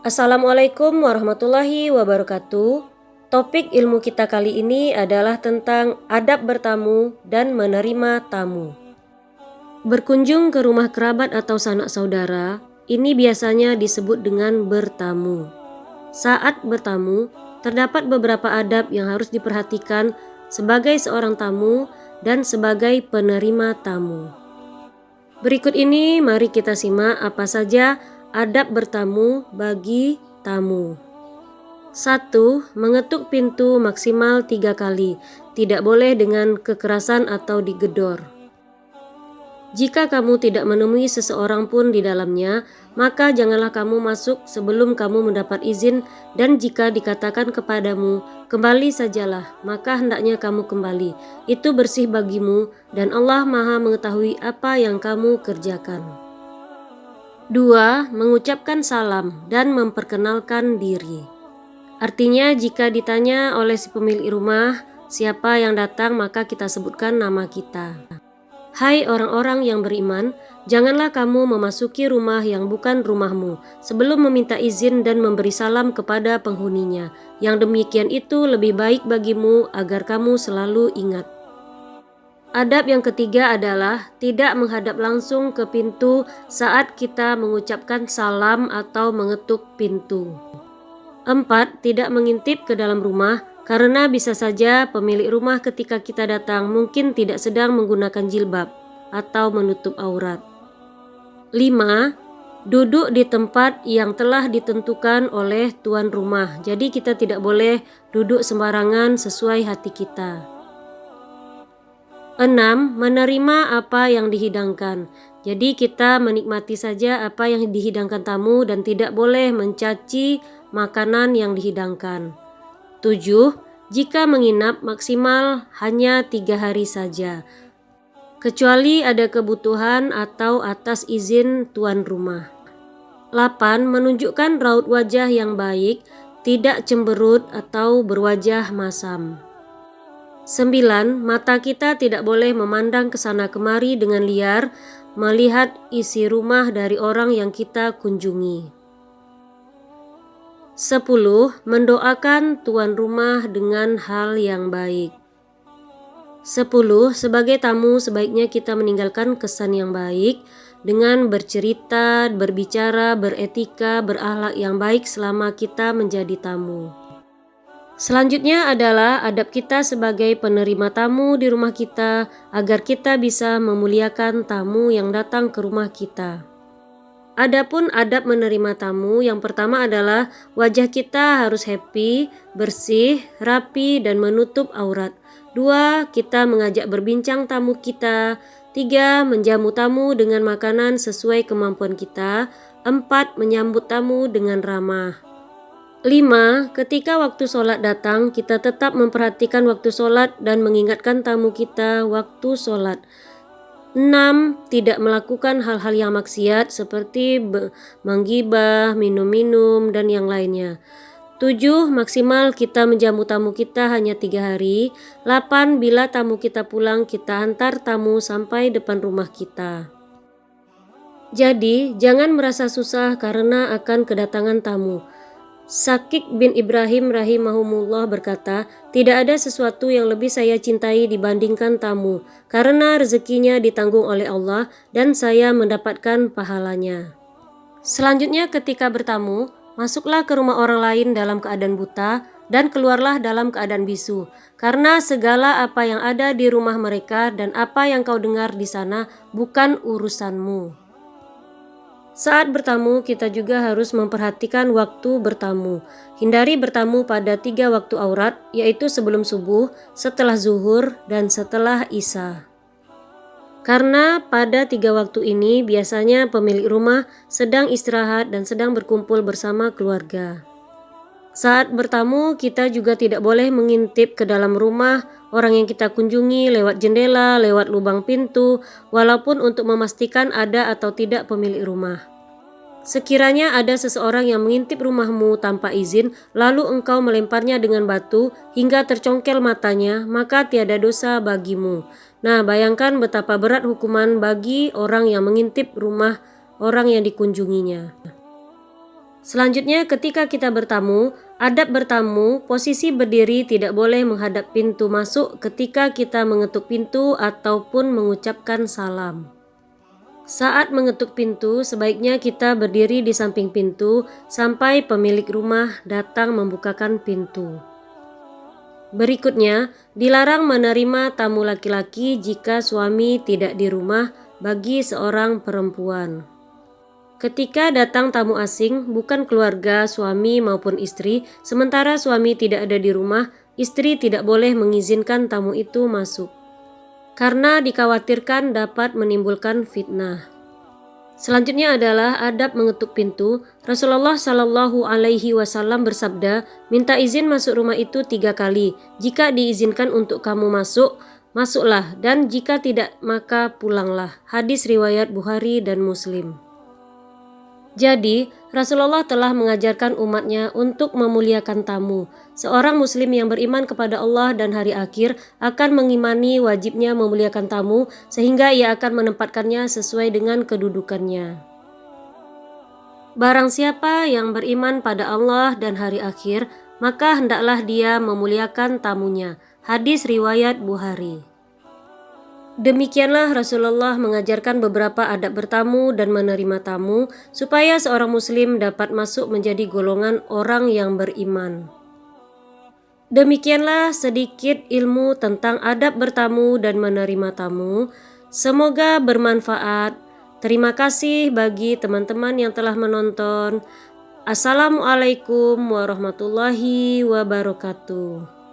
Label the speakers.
Speaker 1: Assalamualaikum warahmatullahi wabarakatuh. Topik ilmu kita kali ini adalah tentang adab bertamu dan menerima tamu. Berkunjung ke rumah kerabat atau sanak saudara, ini biasanya disebut dengan bertamu. Saat bertamu, terdapat beberapa adab yang harus diperhatikan sebagai seorang tamu dan sebagai penerima tamu. Berikut ini mari kita simak apa saja adab bertamu bagi tamu. 1. Mengetuk pintu maksimal 3 kali. Tidak boleh dengan kekerasan atau digedor. Jika kamu tidak menemui seseorang pun di dalamnya, maka janganlah kamu masuk sebelum kamu mendapat izin, dan jika dikatakan kepadamu, kembali sajalah, maka hendaknya kamu kembali. Itu bersih bagimu, dan Allah Maha mengetahui apa yang kamu kerjakan. 2. Mengucapkan salam dan memperkenalkan diri. Artinya jika ditanya oleh si pemilik rumah siapa yang datang, maka kita sebutkan nama kita. Hai orang-orang yang beriman, janganlah kamu memasuki rumah yang bukan rumahmu sebelum meminta izin dan memberi salam kepada penghuninya. Yang demikian itu lebih baik bagimu agar kamu selalu ingat. Adab yang ketiga adalah tidak menghadap langsung ke pintu saat kita mengucapkan salam atau mengetuk pintu. 4. Tidak mengintip ke dalam rumah, karena bisa saja pemilik rumah ketika kita datang mungkin tidak sedang menggunakan jilbab atau menutup aurat. 5. Duduk di tempat yang telah ditentukan oleh tuan rumah. Jadi kita tidak boleh duduk sembarangan sesuai hati kita. 6. Menerima apa yang dihidangkan. Jadi kita menikmati saja apa yang dihidangkan tamu dan tidak boleh mencaci makanan yang dihidangkan. 7. Jika menginap maksimal hanya 3 hari saja, kecuali ada kebutuhan atau atas izin tuan rumah. 8. Menunjukkan raut wajah yang baik, tidak cemberut atau berwajah masam. 9. Mata kita tidak boleh memandang ke sana kemari dengan liar, melihat isi rumah dari orang yang kita kunjungi. 10. Mendoakan tuan rumah dengan hal yang baik. 10. Sebagai tamu sebaiknya kita meninggalkan kesan yang baik dengan bercerita, berbicara, beretika, berakhlak yang baik selama kita menjadi tamu. Selanjutnya adalah adab kita sebagai penerima tamu di rumah kita agar kita bisa memuliakan tamu yang datang ke rumah kita. Adapun adab menerima tamu, yang pertama adalah wajah kita harus happy, bersih, rapi, dan menutup aurat. 2. Kita mengajak berbincang tamu kita. 3. Menjamu tamu dengan makanan sesuai kemampuan kita. 4. Menyambut tamu dengan ramah. 5. Ketika waktu sholat datang, kita tetap memperhatikan waktu sholat dan mengingatkan tamu kita waktu sholat. 6. Tidak melakukan hal-hal yang maksiat seperti menggibah, minum-minum, dan yang lainnya. 7. Maksimal kita menjamu tamu kita hanya 3 hari. 8. Bila tamu kita pulang, kita hantar tamu sampai depan rumah kita. Jadi, jangan merasa susah karena akan kedatangan tamu. Syakik bin Ibrahim rahimahumullah berkata, tidak ada sesuatu yang lebih saya cintai dibandingkan tamu, karena rezekinya ditanggung oleh Allah dan saya mendapatkan pahalanya. Selanjutnya ketika bertamu, masuklah ke rumah orang lain dalam keadaan buta dan keluarlah dalam keadaan bisu, karena segala apa yang ada di rumah mereka dan apa yang kau dengar di sana bukan urusanmu. Saat bertamu, kita juga harus memperhatikan waktu bertamu. Hindari bertamu pada 3 waktu aurat, yaitu sebelum subuh, setelah zuhur, dan setelah isya. Karena pada 3 waktu ini biasanya pemilik rumah sedang istirahat dan sedang berkumpul bersama keluarga. Saat bertamu, kita juga tidak boleh mengintip ke dalam rumah orang yang kita kunjungi lewat jendela, lewat lubang pintu, walaupun untuk memastikan ada atau tidak pemilik rumah. Sekiranya ada seseorang yang mengintip rumahmu tanpa izin, lalu engkau melemparnya dengan batu hingga tercongkel matanya, maka tiada dosa bagimu. Nah, bayangkan betapa berat hukuman bagi orang yang mengintip rumah orang yang dikunjunginya. Selanjutnya, ketika kita bertamu, adab bertamu, posisi berdiri tidak boleh menghadap pintu masuk ketika kita mengetuk pintu ataupun mengucapkan salam. Saat mengetuk pintu, sebaiknya kita berdiri di samping pintu sampai pemilik rumah datang membukakan pintu. Berikutnya, dilarang menerima tamu laki-laki jika suami tidak di rumah bagi seorang perempuan. Ketika datang tamu asing, bukan keluarga, suami maupun istri, sementara suami tidak ada di rumah, istri tidak boleh mengizinkan tamu itu masuk, karena dikhawatirkan dapat menimbulkan fitnah. Selanjutnya adalah adab mengetuk pintu. Rasulullah Shallallahu Alaihi Wasallam bersabda, minta izin masuk rumah itu 3 kali. Jika diizinkan untuk kamu masuk, masuklah, dan jika tidak maka pulanglah. Hadis riwayat Bukhari dan Muslim. Jadi, Rasulullah telah mengajarkan umatnya untuk memuliakan tamu. Seorang muslim yang beriman kepada Allah dan hari akhir akan mengimani wajibnya memuliakan tamu sehingga ia akan menempatkannya sesuai dengan kedudukannya. Barang siapa yang beriman pada Allah dan hari akhir, maka hendaklah dia memuliakan tamunya. Hadis riwayat Bukhari. Demikianlah Rasulullah mengajarkan beberapa adab bertamu dan menerima tamu supaya seorang muslim dapat masuk menjadi golongan orang yang beriman. Demikianlah sedikit ilmu tentang adab bertamu dan menerima tamu. Semoga bermanfaat. Terima kasih bagi teman-teman yang telah menonton. Assalamualaikum warahmatullahi wabarakatuh.